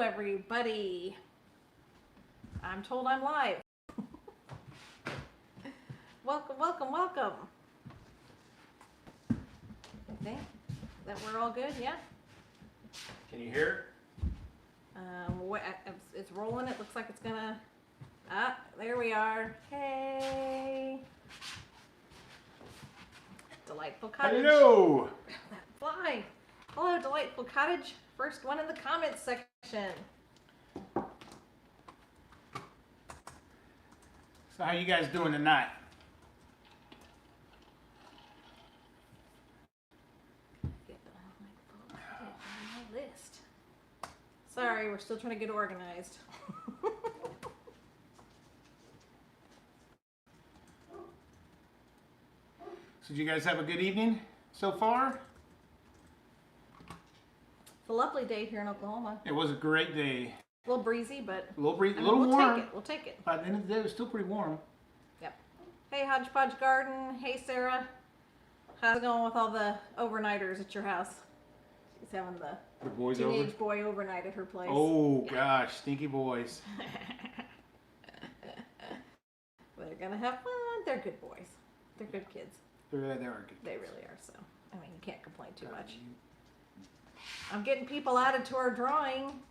everybody. I'm told I'm live. Welcome, welcome, welcome. I think that we're all good, yeah? Can you hear? It's rolling. It looks like it's gonna... Ah, there we are. Hey. Delightful Cottage. Hello. Fly. Hello, Delightful Cottage. First one in the comments section. So how you guys doing tonight? Get my list. Sorry, we're still trying to get organized. So did you guys have a good evening so far? It's a lovely day here in Oklahoma. It was a great day. A little breezy, but A little breeze, I a mean, little warm. Take it. We'll take it. By the end of the day, it was still pretty warm. Yep. Hey, Hodgepodge Garden. Hey, Sarah. How's it going with all the overnighters at your house? She's having the boys teenage boy overnight at her place. Oh gosh, stinky boys. They're gonna have fun. They're good boys. They're good kids. They are good. They really are. So, I mean, you can't complain too much. I'm getting people added to our drawing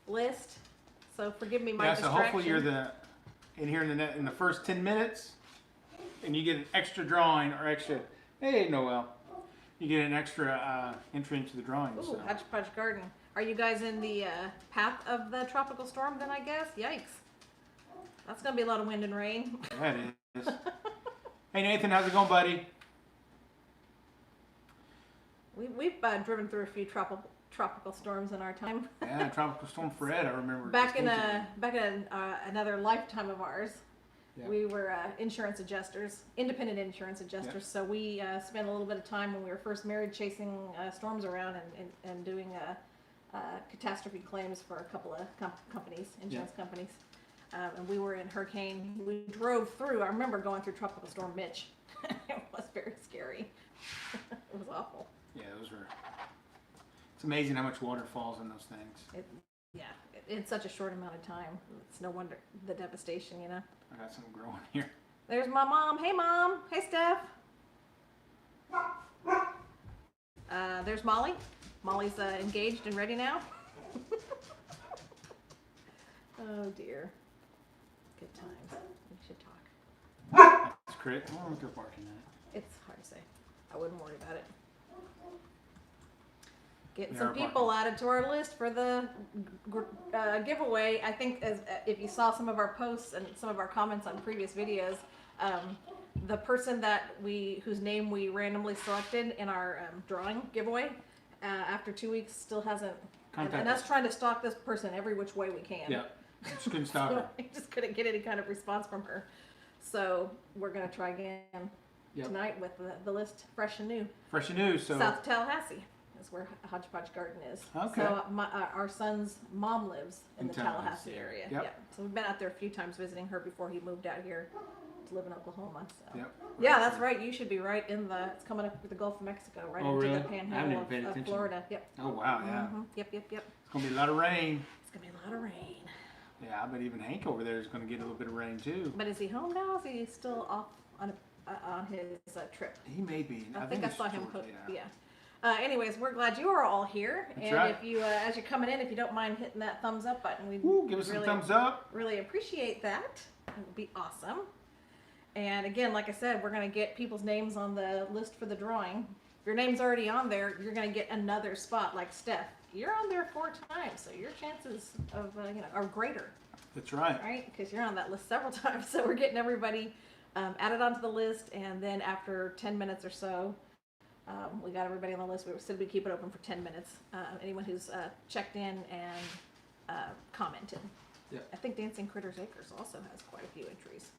list, so forgive me my distraction. So hopefully you're in here in the first 10 minutes, and you get an extra drawing or extra. Hey, Noel, you get an extra entry into the drawing. Ooh, So. Hodgepodge Garden. Are you guys in the path of the tropical storm? Then I guess. Yikes. That's gonna be a lot of wind and rain. Yeah, it is. Hey Nathan, how's it going, buddy? We've driven through a few tropical storms in our time. Yeah, Tropical Storm Fred, I remember. Back in another lifetime of ours, yeah. We were insurance adjusters, independent insurance adjusters. Yeah. So we spent a little bit of time when we were first married chasing storms around and doing catastrophe claims for a couple of companies, insurance companies. And we were in hurricane. We drove through. I remember going through Tropical Storm Mitch. It was very scary. It was awful. Yeah, those were. It's amazing how much water falls in those things. In such a short amount of time. It's no wonder the devastation, you know. I got some growing here. There's my mom. Hey, Mom. Hey, Steph. There's Molly. Molly's engaged and ready now. Oh, dear. Good times. We should talk. That's great. I don't know what they're barking at. It's hard to say. I wouldn't worry about it. Getting They some are people barking. added to our list for the giveaway. I think if you saw some of our posts and some of our comments on previous videos, the person whose name we randomly selected in our drawing giveaway, after 2 weeks still hasn't. And us trying to stalk this person every which way we can. Yeah, just couldn't stop her. I just couldn't get any kind of response from her. So we're gonna try again tonight with the list fresh and new. Fresh and new. So South Tallahassee is where Hodgepodge Garden is. Okay. So our son's mom lives in the Tallahassee area. Yep. Yeah. So we've been out there a few times visiting her before he moved out here to live in Oklahoma. So. Yep. Yeah, that's right. You should be right in it's coming up with the Gulf of Mexico, right into really? the panhandle of Florida. Yep. Oh wow, yeah. Mm-hmm. Yep. It's gonna be a lot of rain. It's gonna be a lot of rain. Yeah, I bet even Hank over there is gonna get a little bit of rain too. But is he home now? Is he still off on his trip? He may be. I think I it's saw him Georgia, post. Yeah. Anyways, we're glad you are all here. That's and right. if you, as you're coming in, if you don't mind hitting that thumbs up button, we'd give us really, some thumbs up. Really appreciate that. It would be awesome. And again, like I said, we're going to get people's names on the list for the drawing. If your name's already on there, you're going to get another spot like Steph. You're on there 4 times, so your chances of, are greater. That's right. Right? Because you're on that list several times. So we're getting everybody added onto the list. And then after 10 minutes or so, we got everybody on the list. We said we'd keep it open for 10 minutes. Anyone who's checked in and commented. Yeah. I think Dancing Critters Acres also has quite a few entries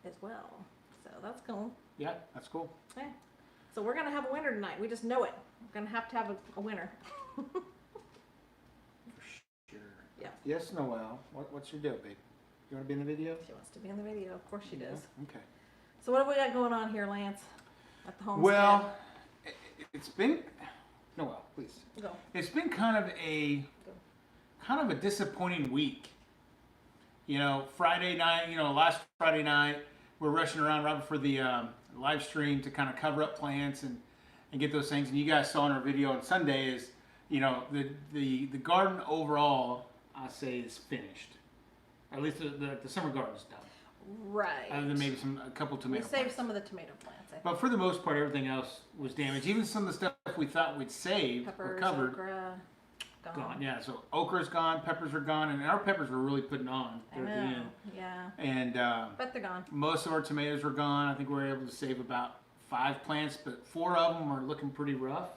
as well. So that's cool. Yeah, that's cool. Okay. So we're going to have a winner tonight. We just know it. We're going to have a winner. For sure. Yeah. Yes, Noel. What's your deal, babe? You want to be in the video? She wants to be in the video. Of course she does. Okay. So what have we got going on here, Lance? At the homestead? Well, it's been... Noel, please. Go. It's been kind of a kind of a disappointing week. You know, Friday night, last Friday night, we're rushing around right before the live stream to kind of cover up plants and get those things. And you guys saw in our video on Sunday is, the garden overall, I say, is finished. At least the summer garden's done. Right. Other than maybe a couple tomato We saved plants. some of the tomato plants, I think. But for the most part, everything else was damaged. Even some of the stuff we thought we'd saved or Peppers, covered. okra, Gone. Yeah, so okra's gone, peppers are gone, and our peppers were really putting on I there at the know. end. Yeah. And But they're gone. most of our tomatoes were gone. I think we were able to save about 5 plants, but 4 of them are looking pretty rough.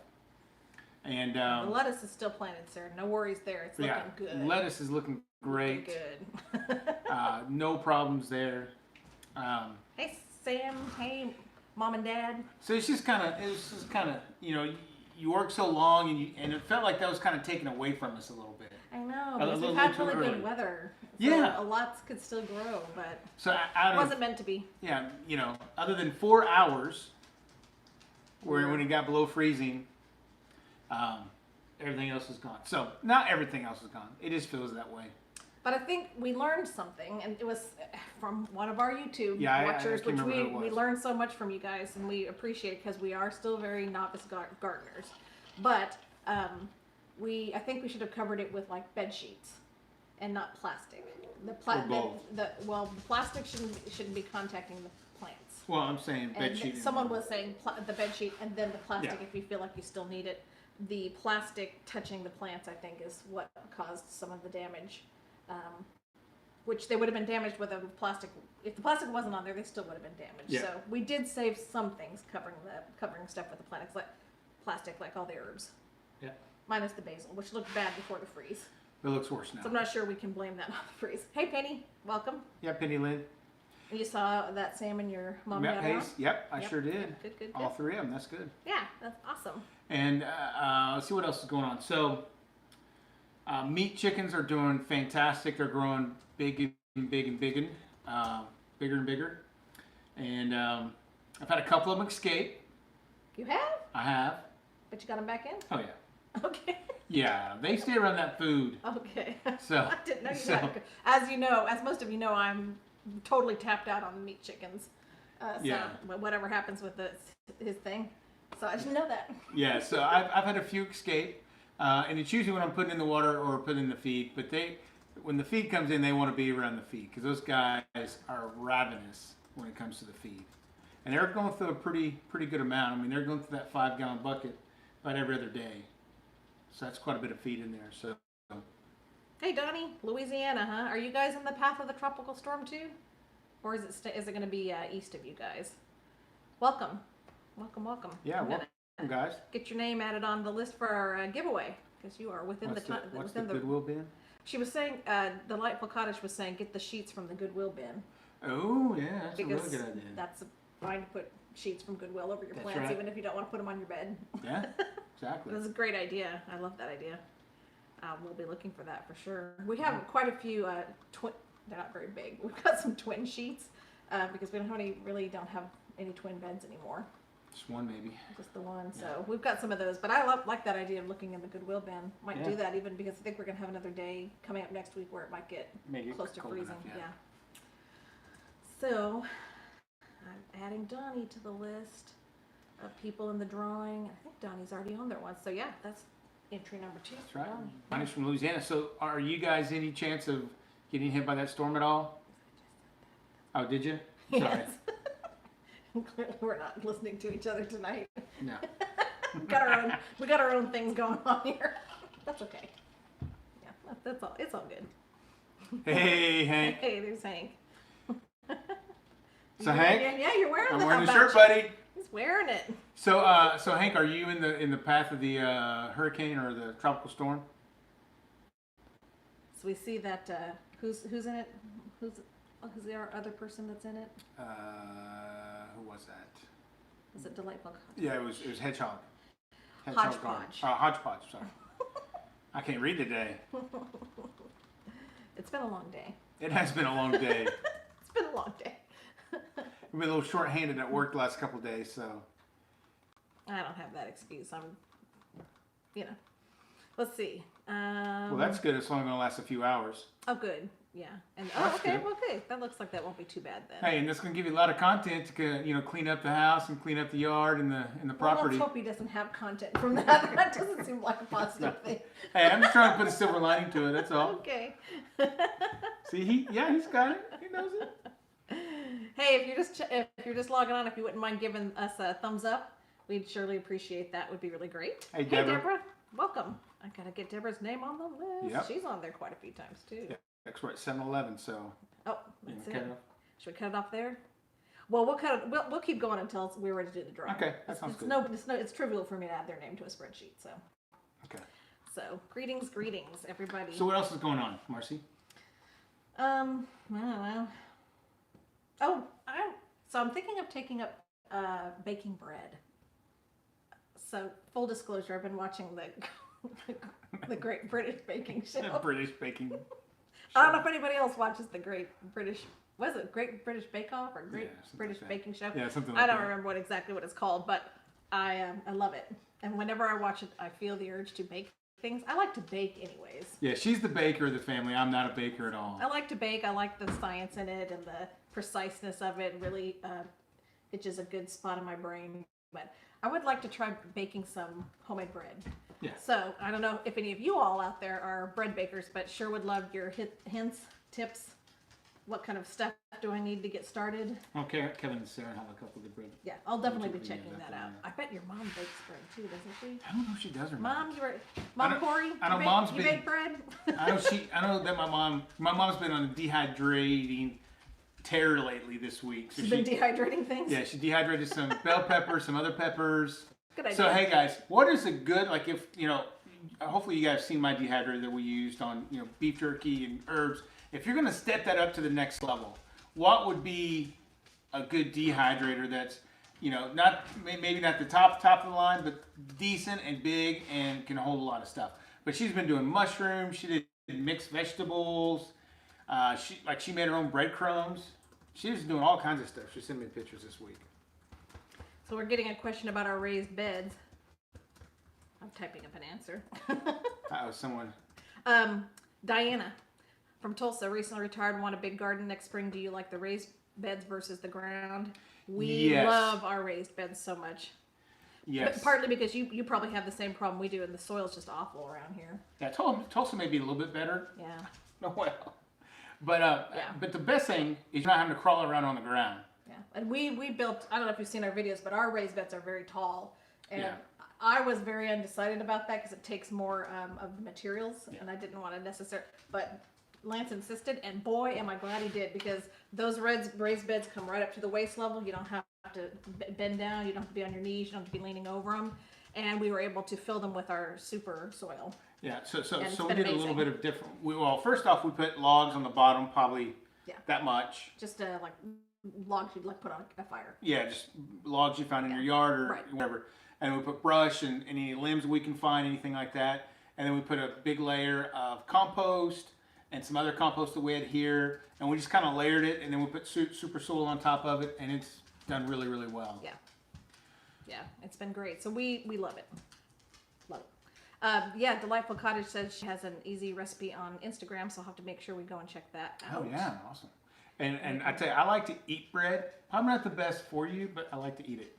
And The lettuce is still planted, sir. No worries there. It's looking good. lettuce is looking great. Looking good. No problems there. Hey, Sam. Hey, Mom and Dad. So it was just kind of, you work so long, and it felt like that was kind of taken away from us a little bit. I know, A because we've little had too really early. good weather. So Yeah. a lot could still grow, but So it out of wasn't meant to be. yeah, other than 4 hours, when it got below freezing, everything else is gone. So not everything else is gone. It just feels that way. But I think we learned something, and it was from one of our YouTube Yeah, I watchers, can't which remember who it we was. learned so much from you guys, and we appreciate it because we are still very novice gardeners. But I think we should have covered it with like bed sheets and not plastic. The plastic shouldn't be contacting the plants. Well, I'm saying bed And sheet. someone was saying the bed sheet and then the plastic Yeah. if you feel like you still need it. The plastic touching the plants, I think, is what caused some of the damage. Which they would have been damaged with a plastic. If the plastic wasn't on there, they still would have been damaged. Yeah. So we did save some things covering stuff with the plastic, like all the herbs. Yeah. Minus the basil, which looked bad before the freeze. It looks worse now. So I'm not sure we can blame that on the freeze. Hey, Penny, welcome. Yeah, Penny Lynn. And you saw that Sam and your mom Yep, had Hayes. Yep, I Yep. sure did. Good. All 3 of them. That's good. Yeah, that's awesome. And let's see what else is going on. So, meat chickens are doing fantastic. They're growing big and bigger and bigger. And I've had a couple of them escape. You have? I have. But you got them back in? Oh yeah. Okay. Yeah, they stay around that food. Okay. So, I didn't know you so- had. As you know, as most of you know, I'm totally tapped out on meat chickens. Yeah. So whatever happens with his thing. So I didn't know that. Yeah, so I've had a few escape, and it's usually when I'm putting in the water or putting in the feed. But when the feed comes in, they want to be around the feed because those guys are ravenous when it comes to the feed, and they're going through a pretty good amount. I mean, they're going through that 5-gallon bucket about every other day, so that's quite a bit of feed in there. So Hey Donnie, Louisiana, huh? Are you guys in the path of the tropical storm too, or is it going to be east of you guys? Welcome. yeah, I'm gonna welcome guys. get your name added on the list for our giveaway because you are within What's the time. what's the Goodwill bin? She was saying, Delightful Cottage was saying, get the sheets from the Goodwill bin. Oh yeah, that's a Because really good idea. that's fine to put sheets from Goodwill over your That's plants, right. even if you don't want to put them on your bed. Yeah, exactly. That's a great idea. I love that idea. We'll be looking for that for sure. We have quite a few twin. They're not very big. We've got some twin sheets because we don't have any twin beds anymore. Just one maybe. Just the one. Yeah. So we've got some of those. But I like that idea of looking in the Goodwill bin. Might Yeah. do that even because I think we're gonna have another day coming up next week where it might get Make it close to cold freezing. enough, Yeah. So I'm adding Donnie to the list of people in the drawing. I think Donnie's already on there once. So yeah, that's entry number 2. That's right. Donnie. Donnie's from Louisiana. So, are you guys any chance of getting hit by that storm at all? Oh, did you? Sorry. Yes. Clearly we're not listening to each other tonight. No. we got our own things going on here. That's okay. Yeah, that's all. It's all good. Hey, Hank. Hey, there's Hank. So, Hank, Yeah, you're wearing I'm the wearing the how shirt, about you? buddy. He's wearing it. So, Hank, are you in the path of the hurricane or the tropical storm? So we see that who's in it? Who's the other person that's in it? Who was that? Was it Delightful? Yeah, it was Hedgehog. Hodgepodge. Hodgepodge. Sorry, I can't read today. It's been a long day. It has been a long day. It's been a long day. We've been a little short-handed at work the last couple of days, so. I don't have that excuse. I'm, Let's see. Well, that's good. It's only going to last a few hours. Oh, good. Yeah. And That's okay. good. Well, okay. That looks like that won't be too bad then. Hey, and that's going to give you a lot of content to clean up the house and clean up the yard and the property. Well, let's hope he doesn't have content from that. That doesn't seem like a positive thing. Hey, I'm just trying to put a silver lining to it. That's all. Okay. See, he's got it. He knows it. Hey, if you're just logging on, if you wouldn't mind giving us a thumbs up, we'd surely appreciate that. Would be really great. Hey, Deborah. Welcome. I gotta get Deborah's name on the list. Yep. She's on there quite a few times too. Yeah, that's right. 7-Eleven. So. Oh, that's Okay. it. Should we cut it off there? Well, we'll keep going until we're ready to do the drawing. Okay, that sounds good. It's trivial for me to add their name to a spreadsheet. So. Okay. So greetings, everybody. So what else is going on, Marcy? Well. Oh, I'm thinking of taking up baking bread. So full disclosure, I've been watching the Great British Baking Show. British baking. I don't know if anybody else watches the Great British. Was it Great British Bake Off or Great British Baking Show? Yeah, something like I that. don't remember exactly what it's called, but I love it. And whenever I watch it, I feel the urge to bake things. I like to bake anyways. Yeah, she's the baker of the family. I'm not a baker at all. I like to bake. I like the science in it and the preciseness of it. Really itches a good spot in my brain. But I would like to try baking some homemade bread. Yeah. So I don't know if any of you all out there are bread bakers, but sure would love your hints, tips. What kind of stuff do I need to get started? Okay, Kevin and Sarah have a couple of the bread. Yeah, I'll definitely be videos checking up that there, out. yeah. I bet your mom bakes bread too, doesn't she? I don't know if she does or not. Mom Corey, I know you Mom's you been- bake bread? I know that my mom's been on a dehydrating tear lately this week. So She's been dehydrating things? Yeah, she dehydrated some bell peppers, some other peppers. Good idea. So hey guys, what is a good, like, if hopefully you guys have seen my dehydrator that we used on beef jerky and herbs. If you're gonna step that up to the next level, what would be a good dehydrator that's maybe not the top of the line, but decent and big and can hold a lot of stuff? But she's been doing mushrooms. She did mixed vegetables. She made her own breadcrumbs. She was doing all kinds of stuff. She sent me pictures this week. So we're getting a question about our raised beds. I'm typing up an answer. Someone. Diana from Tulsa, recently retired, want a big garden next spring. Do you like the raised beds versus the ground? We Yes. love our raised beds so much. Yes. But partly because you probably have the same problem we do, and the soil's just awful around here. Yeah, Tulsa may be a little bit better. Yeah. No, well. But the best thing is you're not having to crawl around on the ground. Yeah. And we built, I don't know if you've seen our videos, but our raised beds are very tall. And Yeah. I was very undecided about that because it takes more of the materials, Yeah. and I didn't want to necessarily, but Lance insisted, and boy, am I glad he did, because those raised beds come right up to the waist level. You don't have to bend down. You don't have to be on your knees. You don't have to be leaning over them. And we were able to fill them with our super soil. Yeah, so it's we been did a little amazing. bit of different. Well, first off, we put logs on the bottom, probably Yeah. that much. Just like logs you'd like put on a fire. Yeah, just logs you found in your yard or Right. whatever. And we put brush and any limbs we can find, anything like that. And then we put a big layer of compost and some other compost that we had here. And we just kind of layered it, and then we put super soil on top of it, and it's done really, really well. Yeah. Yeah, it's been great. So we love it. Love it. Yeah, Delightful Cottage says she has an easy recipe on Instagram, so I'll have to make sure we go and check that out. Oh yeah, awesome. And I tell you, I like to eat bread. Probably not the best for you, but I like to eat it.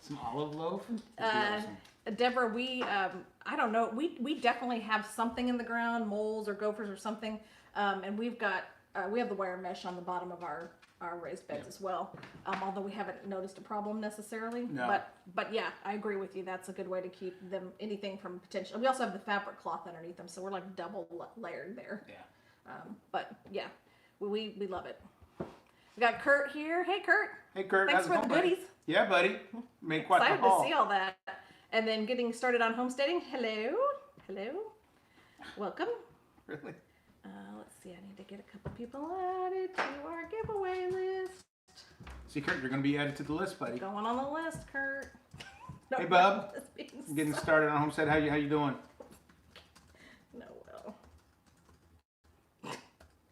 Some olive loaf would be awesome. Deborah, we I don't know, we definitely have something in the ground, moles or gophers or something, and we have the wire mesh on the bottom of our raised beds as well, although we haven't noticed a problem necessarily. No. But yeah, I agree with you. That's a good way to keep them, anything from potential. We also have the fabric cloth underneath them, so we're like double layered there. Yeah. But yeah, we love it. We got Kurt here. Hey Kurt. Hey Kurt, Thanks how's it for the going, buddy? goodies. Yeah, buddy. Made quite the Excited haul. to see all that. And then getting started on homesteading. Hello. Welcome. Really? Let's see. I need to get a couple people added to our giveaway list. See, Kurt, you're going to be added to the list, buddy. Going on the list, Kurt. Hey, bub. This being Getting so- started on Homestead. How you doing? No, well.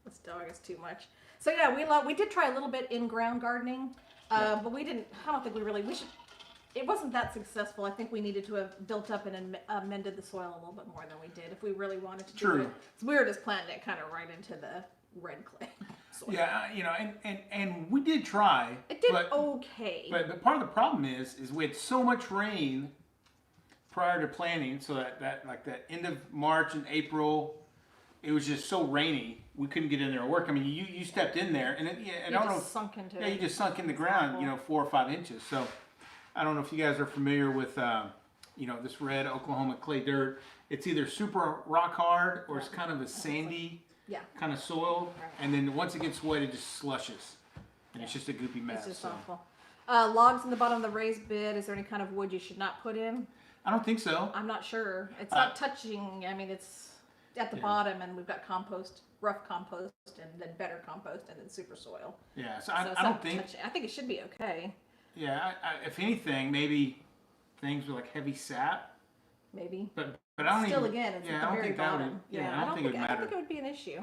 This dog is too much. So yeah, we did try a little bit in ground gardening, but we didn't. I don't think we should. it wasn't that successful. I think we needed to have built up and amended the soil a little bit more than we did if we really wanted to do True. it. We were just planting it kind of right into the red clay soil. Yeah, you know, and we did try. It did but, okay. But part of the problem is we had so much rain prior to planting, so that like that end of March and April, it was just so rainy. We couldn't get in there and work. I mean, you stepped in there, and I don't know. Sunk into Yeah, it. you just sunk in the ground, you know, 4 or 5 inches. So I don't know if you guys are familiar with, you know, this red Oklahoma clay dirt. It's either super rock hard or it's kind of a sandy kind of soil, and then once it gets wet, it just slushes, and it's just a goopy mess. It's just awful. Logs in the bottom of the raised bed. Is there any kind of wood you should not put in? I don't think so. I'm not sure. It's not touching. I mean, it's at the bottom, and we've got compost, rough compost, and then better compost, and then super soil. Yeah, so So I don't think. touching. I think it should be okay. Yeah, if anything, maybe things with like heavy sap. Maybe. But I don't Still, even. again, it's Yeah, at I the don't very think that would. bottom. Yeah, I don't think it would I don't matter. think it would be an issue.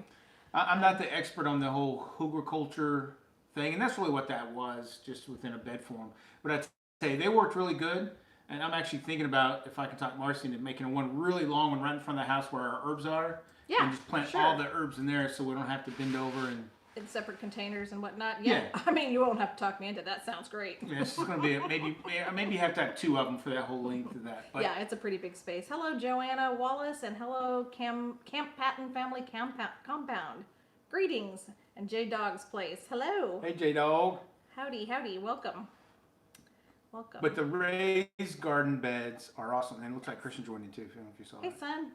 I'm not the expert on the whole agriculture thing, and that's really what that was, just within a bed form. But I'd say they worked really good, and I'm actually thinking about if I can talk Marcy into making one really long one right in front of the house where our herbs are, Yeah, and just plant sure. all the herbs in there, so we don't have to bend over and. In separate containers and whatnot. Yeah. Yeah. I mean, you won't have to talk me into that. Sounds great. Yeah, it's just gonna be maybe you have to have 2 of them for that whole length of that. But Yeah, it's a pretty big space. Hello, Joanna Wallace, and hello, Camp Patton Family Compound. Greetings, and J Dog's Place. Hello. Hey, J Dog. Howdy, howdy. Welcome. Welcome. But the raised garden beds are awesome, and it looks like Christian joined in too. I don't know if you saw Hey, that. son.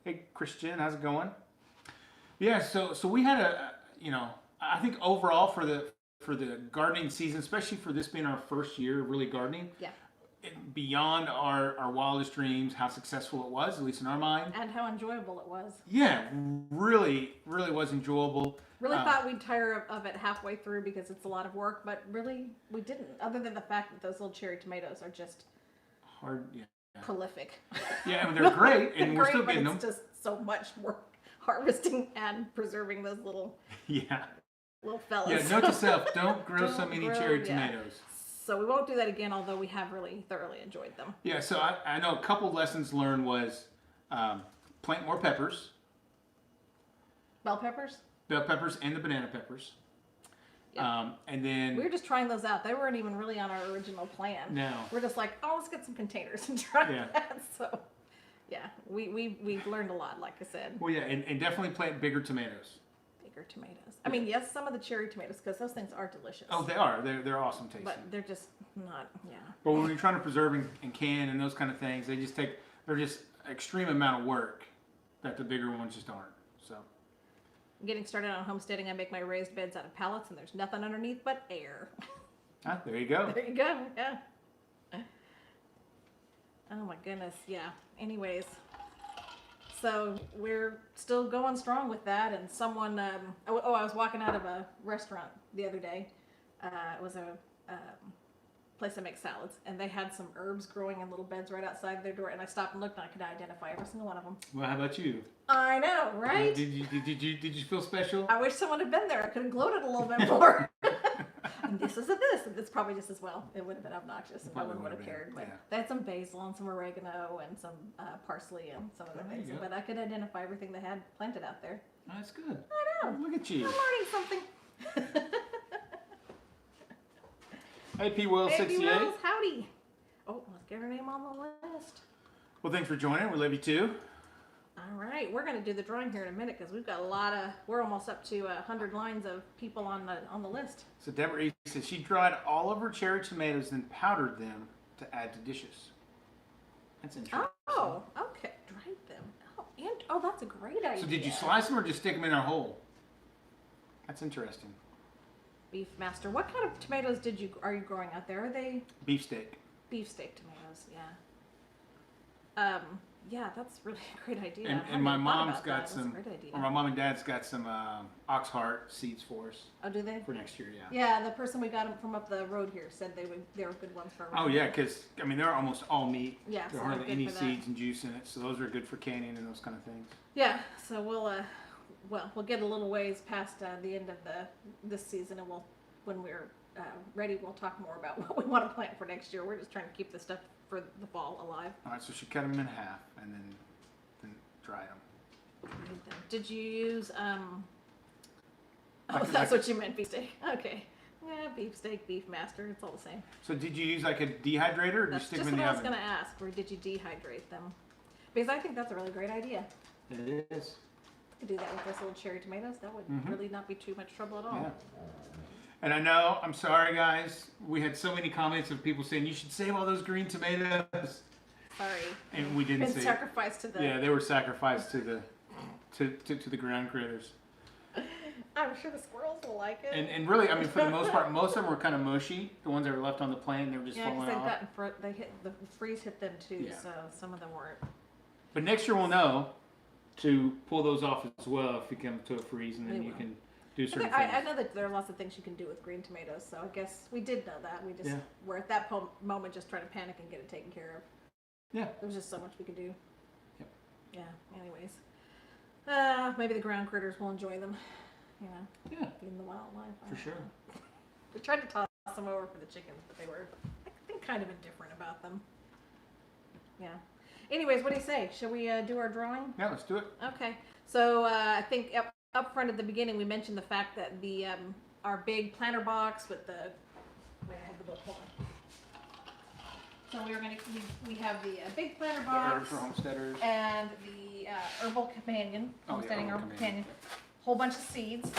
Hey, Christian, how's it going? Yeah, so we had I think overall for the gardening season, especially for this being our first year of really gardening, Yeah. beyond our wildest dreams, how successful it was, at least in our mind. And how enjoyable it was. Yeah, really was enjoyable. Really thought we'd tire of it halfway through because it's a lot of work, but really we didn't. Other than the fact that those little cherry tomatoes are just Hard, yeah. prolific. Yeah, I mean, they're great, and we're Great, still but getting them. it's just so much work harvesting and preserving those little Yeah. fellas. Yeah, note to self, don't grow so Don't many grow, cherry yeah. tomatoes. So we won't do that again, although we have really thoroughly enjoyed them. Yeah, so I know a couple lessons learned was plant more peppers, Bell peppers? bell peppers and the banana peppers. Yeah. And then We were just trying those out. They weren't even really on our original plan. No. We're just like, oh, let's get some containers and try Yeah. that. So, yeah, we've learned a lot, like I said. well, yeah, and definitely plant bigger tomatoes. Bigger tomatoes. I mean, yes, some of the cherry tomatoes, because those things are delicious. Oh, they are. They're awesome tasting. But they're just not, yeah. But when you're trying to preserve and can and those kind of things, they're just extreme amount of work that the bigger ones just aren't. So. I'm getting started on homesteading. I make my raised beds out of pallets, and there's nothing underneath but air. Ah, there you go. There you go. Yeah. Oh my goodness. Yeah. Anyways, so we're still going strong with that. And someone, I was walking out of a restaurant the other day. It was a place that makes salads, and they had some herbs growing in little beds right outside their door. And I stopped and looked, and I could identify every single one of them. Well, how about you? I know, right? Did you feel special? I wish someone had been there. I could have gloated a little bit more. And this is this, and it's probably just as well. It would have been obnoxious, and no Probably one would have would have cared. been, But yeah. they had some basil and some oregano and some parsley and some other Oh, there you things. go. But I could identify everything they had planted out there. Oh, that's good. I know. Look at you. I'm learning something. Hey, P. Will Hey, 68. Wells, howdy. Oh, let's get her name on the list. Well, thanks for joining. We love you too. All right, we're going to do the drawing here in a minute because we've got a lot of. We're almost up to 100 lines of people on the list. So Deborah E. says she dried all of her cherry tomatoes and powdered them to add to dishes. That's interesting. Oh, okay. Dried them. Oh, that's a great idea. So did you slice them or just stick them in a hole? That's interesting. Beef Master. What kind of tomatoes are you growing out there? Are they Beefsteak. beefsteak tomatoes? Yeah. Yeah, that's really a great idea. I And hadn't my thought mom's about got that. some, That's a great idea. or my mom and dad's got some ox heart seeds for us Oh, do they? for next year. Yeah. Yeah, the person we got them from up the road here said they were good ones for. Oh yeah, because I mean they're almost all meat. Yeah, There so hardly they're any good for that. seeds and juice in it, so those are good for canning and those kind of things. Yeah, so we'll get a little ways past the end of this season, and when we're ready, we'll talk more about what we want to plant for next year. We're just trying to keep the stuff for the fall alive. All right, so she cut them in half and then dried them. Did you use Like- that's like- what you meant, beefsteak. Okay. Yeah, beefsteak, beef master, it's all the same. So did you use like a dehydrator or did you That's stick just them in what the I was oven? going to ask. Or did you dehydrate them? Because I think that's a really great idea. It is. You could do that with those little cherry tomatoes. That would Mhm. really not be too much trouble at all. Yeah. And I know, I'm sorry guys, we had so many comments of people saying you should save all those green tomatoes. Sorry. And we didn't Been save. sacrificed to the. Yeah, they were sacrificed to the ground critters. I'm sure the squirrels will like it. And really, I mean, for the most part, most of them were kind of mushy. The ones that were left on the plant, they were just yeah, because falling they've off. gotten they hit the freeze hit them too, Yeah. so some of them weren't. But next year we'll know to pull those off as well if we come to a freeze, and then We you will. can do certain I things. know that there are lots of things you can do with green tomatoes, so I guess we did know that. We just Yeah. were at that moment just trying to panic and get it taken care of. Yeah. There's just so much we could do. Yep. Yeah. Anyways, maybe the ground critters will enjoy them. You know, Yeah, being the wildlife. I for don't sure. know. We tried to toss them over for the chickens, but they were, I think, kind of indifferent about them. Yeah. Anyways, what do you say? Shall we do our drawing? Yeah, let's do it. Okay. So I think up front at the beginning we mentioned the fact that the our big planter box with the wait, I have the book. Hold on. So we have the big planter The herbs box for homesteaders. and the herbal companion, Oh, yeah, homesteading herbal herbal companion. Whole bunch of seeds.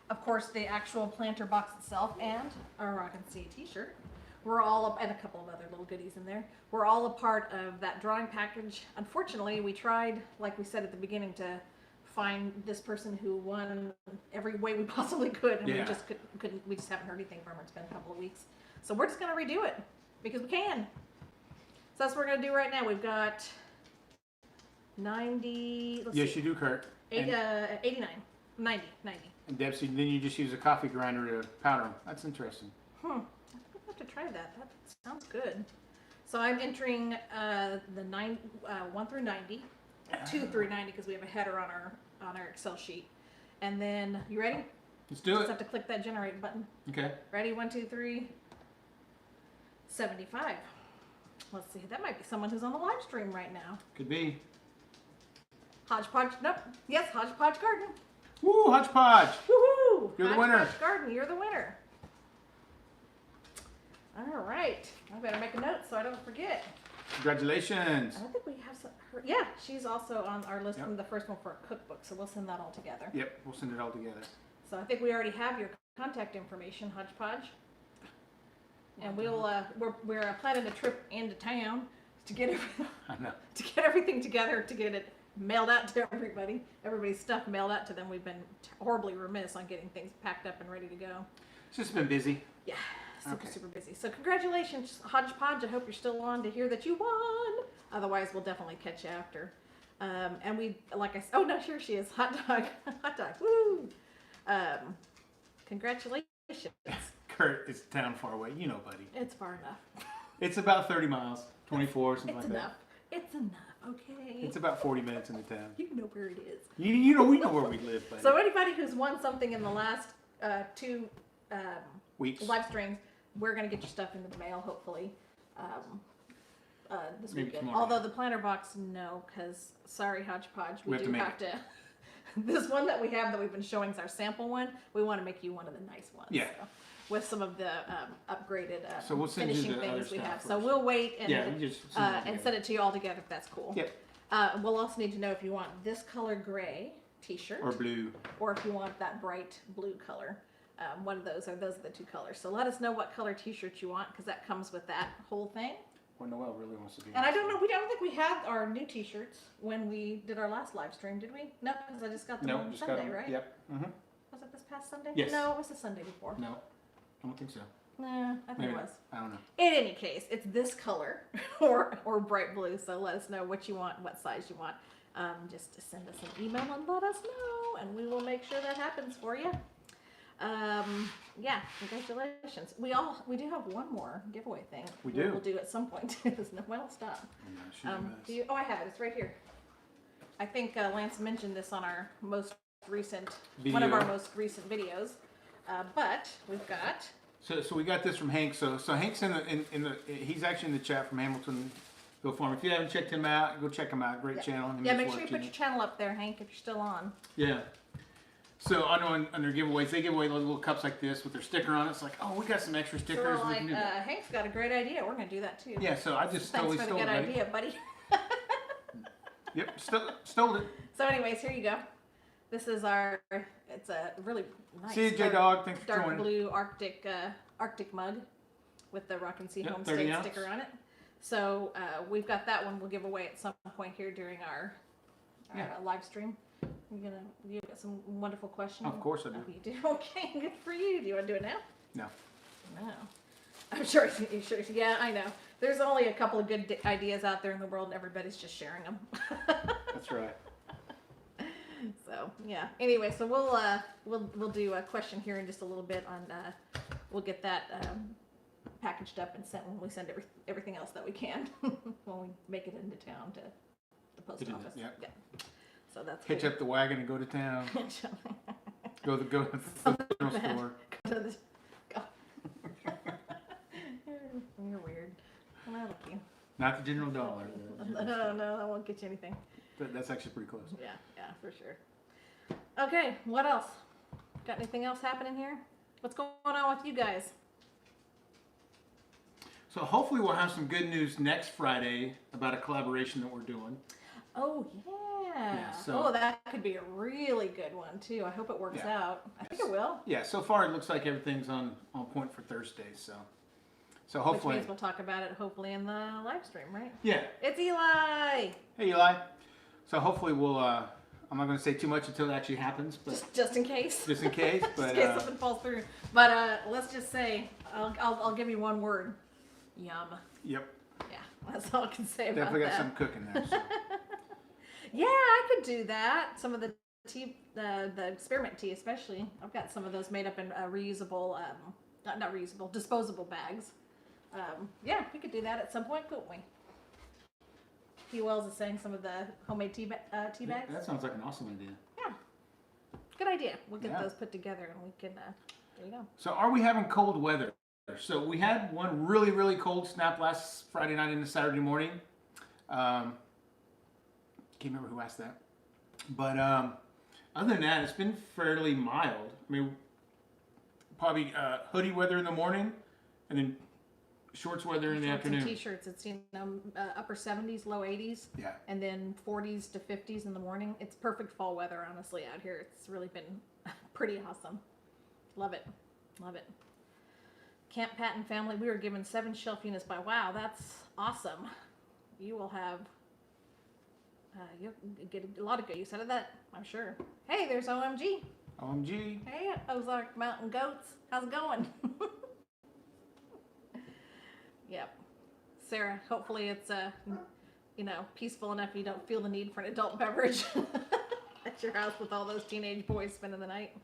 Of course, the actual planter box itself and our Rockin' Seed t-shirt. We're all up, and a couple of other little goodies in there. We're all a part of that drawing package. Unfortunately, we tried, like we said at the beginning, to find this person who won every way we possibly could, and Yeah. we just couldn't. We just haven't heard anything from her. It's been a couple of weeks, so we're just gonna redo it because we can. So that's what we're gonna do right now. We've got 90. Let's Yes, see, you do, Kurt. 89, 90. And Deb said then you just use a coffee grinder to powder them. That's interesting. I think we'll have to try that. That sounds good. So I'm entering the 1 through 90, 2 through 90 because we have a header on our Excel sheet. And then you ready? Let's do Just it. have to click that generate button. Okay. Ready? 1, 2, 3. 75. Let's see. That might be someone who's on the live stream right now. Could be. Hodgepodge. Nope. Yes, Hodgepodge Garden. Woo, hodgepodge. Woohoo! You're the winner. Hodgepodge Garden. You're the winner. All right. I better make a note so I don't forget. Congratulations. I don't think we have some. Yeah, she's also on our list Yep. from the first one for a cookbook, so we'll send that all together. Yep, we'll send it all together. So I think we already have your contact information, Hodgepodge. And we're planning a trip into town to get I know. everything together to get it mailed out to everybody. Everybody's stuff mailed out to them. We've been horribly remiss on getting things packed up and ready to go. It's just been busy. Yeah, super Okay. super busy. So congratulations, Hodgepodge. I hope you're still on to hear that you won. Otherwise, we'll definitely catch you after. And we, like I said, oh no, here she is, hot dog, hot dog, woo! Congratulations. Kurt, it's town far away. You know, buddy. It's far enough. It's about 30 miles, 24, something It's like enough. It's enough. Okay. that. It's about 40 minutes into town. You know where it is. You know, we know where we live, buddy. So anybody who's won something in the last 2 Weeks. live streams, we're gonna get your stuff in the mail hopefully this Maybe weekend. tomorrow. Although the planter box, no, because sorry, Hodgepodge, we We have do to make have to. This one that we have that we've been showing is our sample one. We want to make you one of the nice ones. Yeah. So, with some of the upgraded So we'll send you finishing the other things we stuff have. So first. we'll wait and Yeah, we just send it all and together. send it to you all together if that's cool. Yep. We'll also need to know if you want this color gray t-shirt Or blue. or if you want that bright blue color. One of those are the 2 colors. So let us know what color t-shirt you want because that comes with that whole thing. Well, Noel really wants to be. And I don't know, I don't think we had our new t-shirts when we did our last live stream, did we? No, because I just got them No, on just Sunday, got them. right? Yep. Mm-hmm. Was it this past Sunday? Yes. No, it was the Sunday before. No, I don't think so. Nah, I think Maybe it not. was. I don't know. In any case, it's this color or bright blue. So let us know what you want, what size you want. Just send us an email and let us know, and we will make sure that happens for you. Yeah, congratulations. We do have one more giveaway thing. We do. We'll do at some point. There's no one will stop. Do you, I have it. It's right here. I think Lance mentioned this on our most recent, one of our Video. most recent videos. But we've got So we got this from Hank. So Hank's he's actually in the chat from Hamiltonville Farm. If you haven't checked him out, go check him out. Great channel. Yeah, make sure you put your channel up there, Hank, if you're still on. Yeah. So I know under giveaways, they give away little cups like this with their sticker on it. It's like, oh, we got some extra stickers. So like, Hank's got a great idea. We're gonna do that too. Yeah. So I just Thanks totally for the stole good it. idea, buddy. Yep, stole it. So, anyways, here you go. This is our. It's a really nice. See you, J Dog. Thanks for dark joining. blue Arctic mug with the Rock and See Yep, Homestead 30 ounce. sticker on it. So we've got that one. We'll give away at some point here during our live stream. You got some wonderful questions. Of course I do. Oh, you do. Okay, good for you. Do you want to do it now? No. No. I'm sure. Sure. Yeah, I know. There's only a couple of good ideas out there in the world, and everybody's just sharing them. That's right. So yeah. Anyway, so we'll do a question here in just a little bit on. We'll get that packaged up and sent when we send everything else that we can when we make it into town to the post office. Yep. Yeah. So that's Hitch good. up the wagon and go to town. go to the general store. Go to the, go. You're weird. Well, I like you. Not the general dollar. No, that won't get you anything. That's actually pretty close. Yeah, for sure. Okay, what else? Got anything else happening here? What's going on with you guys? So hopefully we'll have some good news next Friday about a collaboration that we're doing. Oh, yeah. So, that could be a really good one, too. I hope it works out. I think it will. Yeah, so far it looks like everything's on point for Thursday, so hopefully. Which means we'll talk about it hopefully in the live stream, right? Yeah. It's Eli! Hey, Eli. So hopefully we'll, I'm not going to say too much until it actually happens, but Just in case. just in case. But, Just in case something falls through. But let's just say, I'll give you one word. Yum. Yep. Yeah, that's all I can say about Definitely got that. some cooking there. So. Yeah, I could do that. Some of the tea, the experiment tea especially. I've got some of those made up in reusable, not reusable, disposable bags. Yeah, we could do that at some point, couldn't we? P. Wells is saying some of the homemade tea bags. That sounds like an awesome idea. Yeah, good idea. We'll get Yeah. those put together and we can, there you go. So are we having cold weather? So we had one really, really cold snap last Friday night into Saturday morning. Can't remember who asked that. But other than that, it's been fairly mild. I mean, probably hoodie weather in the morning and then shorts weather in the Shorts and afternoon. T-shirts. It's upper 70s, low 80s. Yeah. And then 40s to 50s in the morning. It's perfect fall weather, honestly, out here. It's really been pretty awesome. Love it. Love it. Camp Patton family, we were given 7 shelf units by Wow. That's awesome. You will have, you'll get a lot of good use out of that, I'm sure. Hey, there's OMG. OMG. Hey, Ozark Mountain Goats. How's it going? Yep. Sarah, hopefully it's, peaceful enough you don't feel the need for an adult beverage at your house with all those teenage boys spending the night.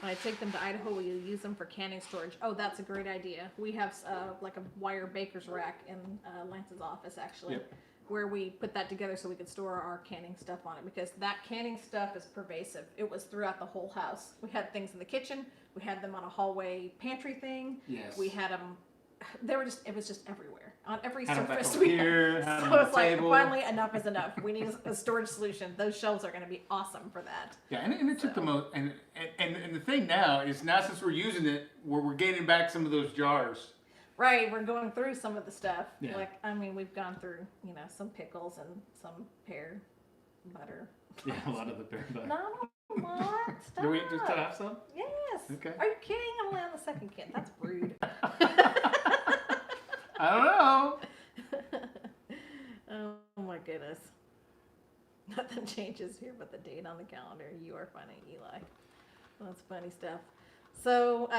When I take them to Idaho, we'll use them for canning storage. Oh, that's a great idea. We have like a wire baker's rack in Lance's office, actually, Yep. where we put that together so we could store our canning stuff on it, because that canning stuff is pervasive. It was throughout the whole house. We had things in the kitchen. We had them on a hallway pantry thing. Yes. We had them. It was just everywhere on every Had 'em back surface over we here, had. had 'em So on it's the like, table. finally, enough is enough. We need a storage solution. Those shelves are going to be awesome for that. Yeah, and it took the most, and the thing now is now since we're using it, we're gaining back some of those jars. Right, we're going through some of the stuff. Yeah. We've gone through, some pickles and some pear butter. Yeah, a lot of the pear butter. No, what? Stop. Do we just have some? Yes. Okay. Are you kidding? I'm only on the second can. That's rude. I don't know. Oh my goodness. Nothing changes here but the date on the calendar. You are funny, Eli. That's funny stuff. So,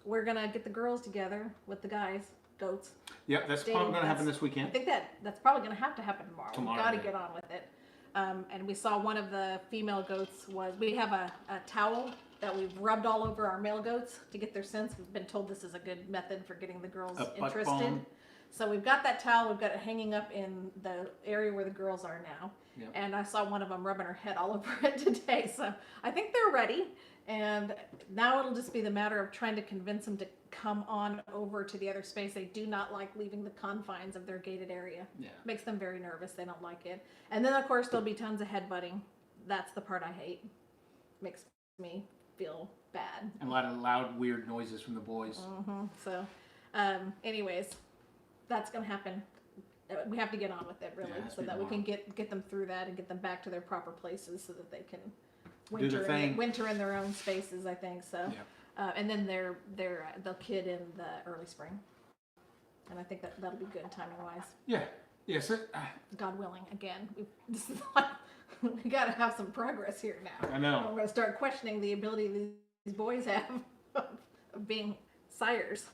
we're gonna get the girls together with the guys, goats. Yep, that's Dating, probably going to happen that's- this weekend. I think that's probably gonna have to happen tomorrow. Tomorrow, We gotta yeah. get on with it. And we saw one of the female goats we have a towel that we've rubbed all over our male goats to get their scents. We've been told this is a good method for getting the girls A butt interested. balm. So we've got that towel. We've got it hanging up in the area where the girls are now. Yep. And I saw one of them rubbing her head all over it today. So I think they're ready. And now it'll just be the matter of trying to convince them to come on over to the other space. They do not like leaving the confines of their gated area. Yeah. Makes them very nervous. They don't like it. And then, of course, there'll be tons of headbutting. That's the part I hate. Makes me feel bad. And a lot of loud, weird noises from the boys. Mm-hmm. So, anyways, that's going to happen. We have to get on with it, really, Yeah, so that we can get them through that and get them back to their proper places so that they can winter in their own spaces, I think. So, Yep. And then they'll kid in the early spring. And I think that'll be good timing-wise. Yeah. Yes. God willing, again, this is like, we got to have some progress here now. I know. I'm going to start questioning the ability these boys have of being sires.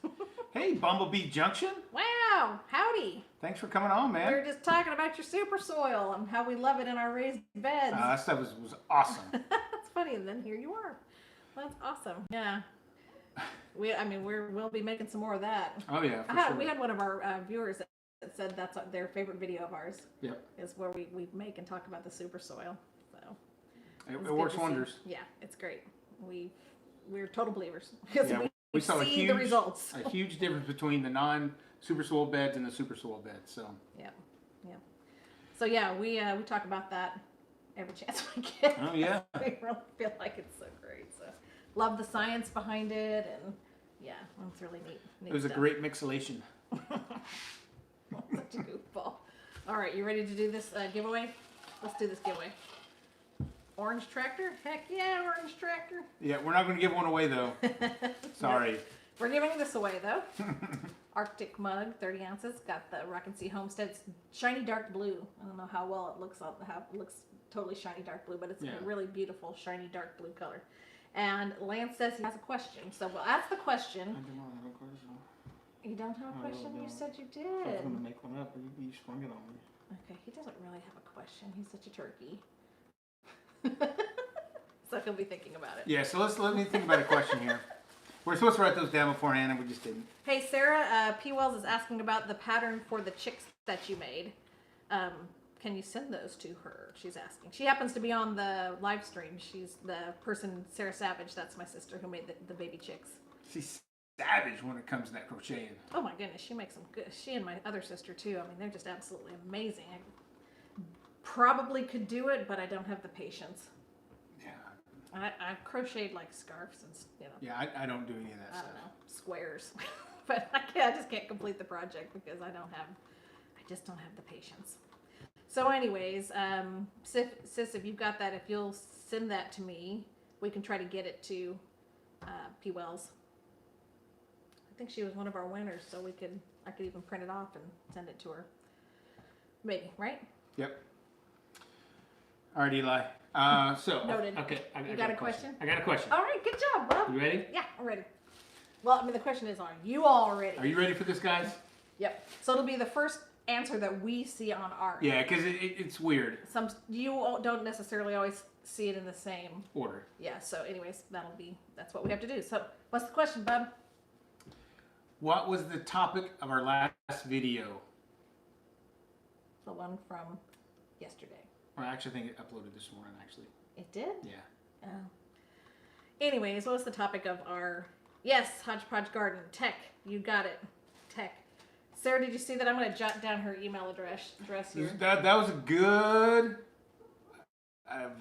Hey, Bumblebee Junction. Wow, howdy. Thanks for coming on, man. We were just talking about your super soil and how we love it in our raised beds. That stuff was awesome. That's funny, and then here you are. That's awesome. Yeah. We'll be making some more of that. Oh yeah, for sure. We had one of our viewers that said that's their favorite video of ours. Yep. Is where we make and talk about the super soil. So it works wonders. Yeah, it's great. We're total believers because we saw see the results. A huge difference between the non-super soil beds and the super soil beds. So yeah. So yeah, we talk about that every chance we get. Oh yeah. We really feel like it's so great. So love the science behind it, and yeah, it's really neat. It was stuff. a great mixolation. Such a goofball. All right, you ready to do this giveaway? Let's do this giveaway. Orange tractor? Heck yeah, orange tractor. Yeah, we're not going to give one away though. Sorry. We're giving this away though. Arctic mug, 30 ounces. Got the Rockin' Sea Homestead. It's shiny dark blue. I don't know how well it looks. How it looks totally shiny dark blue, but it's a really beautiful shiny dark blue color. And Lance says he has a question, so we'll ask the question. I don't have a question. You don't have a question? You said you did. I was going to make one up, but you sprung it on me. Okay, he doesn't really have a question. He's such a turkey. So he'll be thinking about it. Yeah, so let me think about a question here. We're supposed to write those down beforehand, and we just didn't. Hey, Sarah, P. Wells is asking about the pattern for the chicks that you made. Can you send those to her? She's asking. She happens to be on the live stream. She's the person, Sarah Savage. That's my sister who made the baby chicks. She's savage when it comes to that crocheting. Oh my goodness, she makes them good. She and my other sister too. I mean, they're just absolutely amazing. I probably could do it, but I don't have the patience. Yeah. I crocheted like scarves and Yeah, I don't do any of that I stuff. don't know, squares, but I just can't complete the project because I just don't have the patience. So, anyways, sis, if you've got that, if you'll send that to me, we can try to get it to P. Wells. I think she was one of our winners, so I could even print it off and send it to her. Maybe, right? Yep. All right, Eli. Noted. Okay. You got a question? I got a question. All right, good job, Bob. You ready? Yeah, I'm ready. Well, the question is, are you all ready? Are you ready for this, guys? Yep. So it'll be the first answer that we see on ours. Yeah, because it's weird. You don't necessarily always see it in the same order. Yeah. So, anyways, that's what we have to do. So, what's the question, Bub? What was the topic of our last video? The one from yesterday. Or actually, I think it uploaded this morning. Actually. It did? Yeah. Oh. Anyways, what was the topic of our Hodgepodge Garden tech? You got it, tech. Sarah, did you see that? I'm going to jot down her email address here. That was a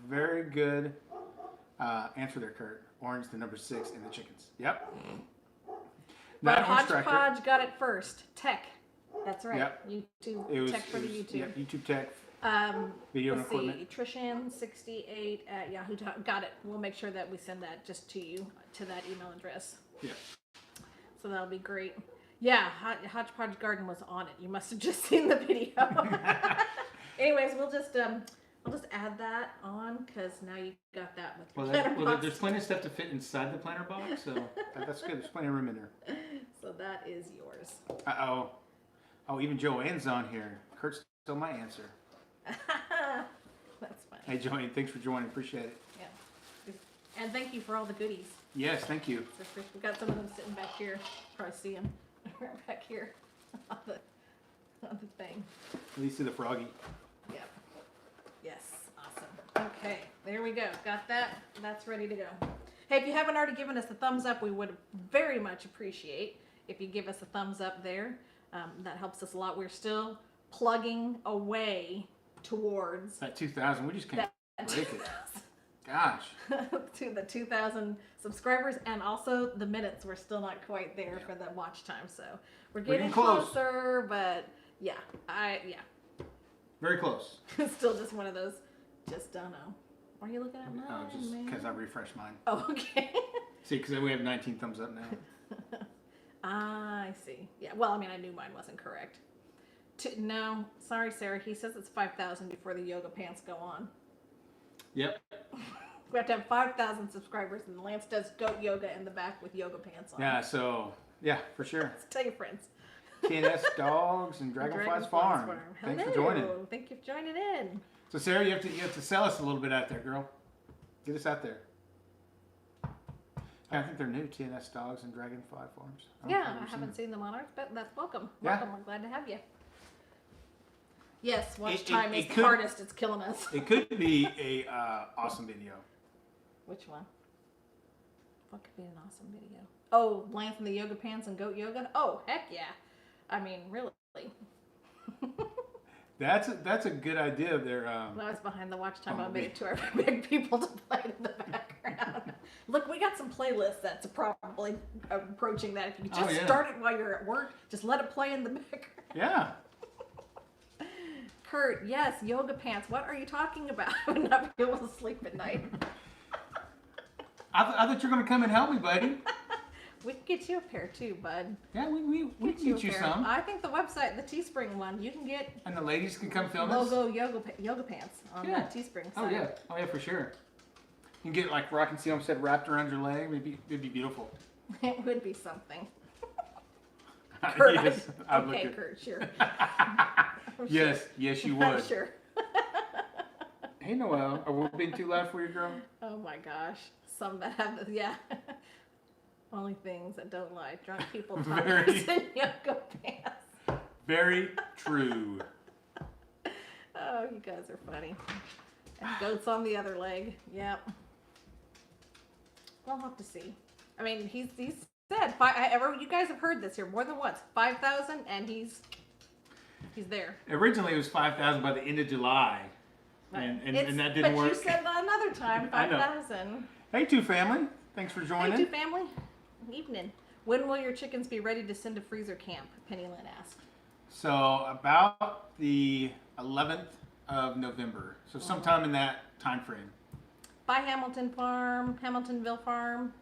very good answer there, Kurt. Orange, the number 6, and the chickens. Yep. But Hodgepodge got it first. Tech. That's right. Yep. YouTube tech for the YouTube. Yep, YouTube tech. Video and equipment. Trishan68 at Yahoo. Got it. We'll make sure that we send that just to you, to that email address. Yeah. So that'll be great. Yeah, Hodgepodge Garden was on it. You must have just seen the video. Anyways, we'll just add that on because now you got that with your planner box. There's plenty of stuff to fit inside the planner box, so that's good. There's plenty of room in there. So that is yours. Uh-oh. Oh, even Joanne's on here. Kurt's still my answer. That's funny. Hey, Joanne, thanks for joining. Appreciate it. Yeah. And thank you for all the goodies. Yes, thank you. We've got some of them sitting back here. Probably see them right back here the thing. At least see the froggy. Yep. Yes. Awesome. Okay. There we go. Got that. That's ready to go. Hey, if you haven't already given us a thumbs up, we would very much appreciate if you give us a thumbs up there. That helps us a lot. We're still plugging away towards That 2,000, we just can't break it. Gosh. to the 2,000 subscribers, and also the minutes. We're still not quite there for the watch time, so we're getting close. closer. But yeah, Very close. it's still just one of those. Just don't know. Why are you looking at mine? Oh, just because I refreshed mine. Oh, okay. See, because we have 19 thumbs up now. I see. Yeah. Well, I mean, I knew mine wasn't correct. No, sorry, Sarah. He says it's 5,000 before the yoga pants go on. Yep. We have to have 5,000 subscribers, and Lance does goat yoga in the back with yoga pants on. Yeah, so, yeah, for sure. Tell your friends. TNS Dogs and Dragonflies Farm. Thanks for joining. Thank you for joining in. So, Sarah, you have to sell us a little bit out there, girl. Get us out there. I think they're new, TNS Dogs and Dragonfly Farms. I haven't seen them on ours, but that's welcome. Yeah. Welcome. We're glad to have you. Yes, watch It time is the could- hardest. It's killing us. It could be a awesome video. Which one? What could be an awesome video? Oh, Lance in the yoga pants and goat yoga? Oh, heck yeah. I mean, really. That's a good idea there. When I was behind the watch time, I made it to our big people to play in the background. Look, we got some playlists that's probably approaching that. If you just start it while you're at work, just let it play in the background. Yeah. Kurt, yes, yoga pants. What are you talking about? I would not be able to sleep at night. I thought you were going to come and help me, buddy. We can get you a pair too, bud. Yeah, we can get you some. I think the website, the Teespring one, you can get And the ladies can come film us. logo yoga pants on that Teespring site. Oh yeah, for sure. You can get like Rock and See Homestead wrapped around your leg. It'd be beautiful. It would be something. Kurt, yes, I'd look okay, at- Kurt, sure. Yes, yes, you would. I'm sure. Hey, Noelle, are we being too loud for you, girl? Oh my gosh, some that have yeah. Only things that don't lie. Drunk people talking in yoga pants. Very true. Oh, you guys are funny. And goats on the other leg. Yep. We'll have to see. I mean, he's said you guys have heard this here more than once. 5,000, and he's there. Originally, it was 5,000 by the end of July, and that didn't work. But you said another time I know. 5,000. Hey, Two Family, thanks for joining. Hey, Two Family. Evening. When will your chickens be ready to send to freezer camp? Penny Lynn asked. So about the 11th of November. So sometime in that time frame. Bye, Hamilton Farm, Hamiltonville Farm.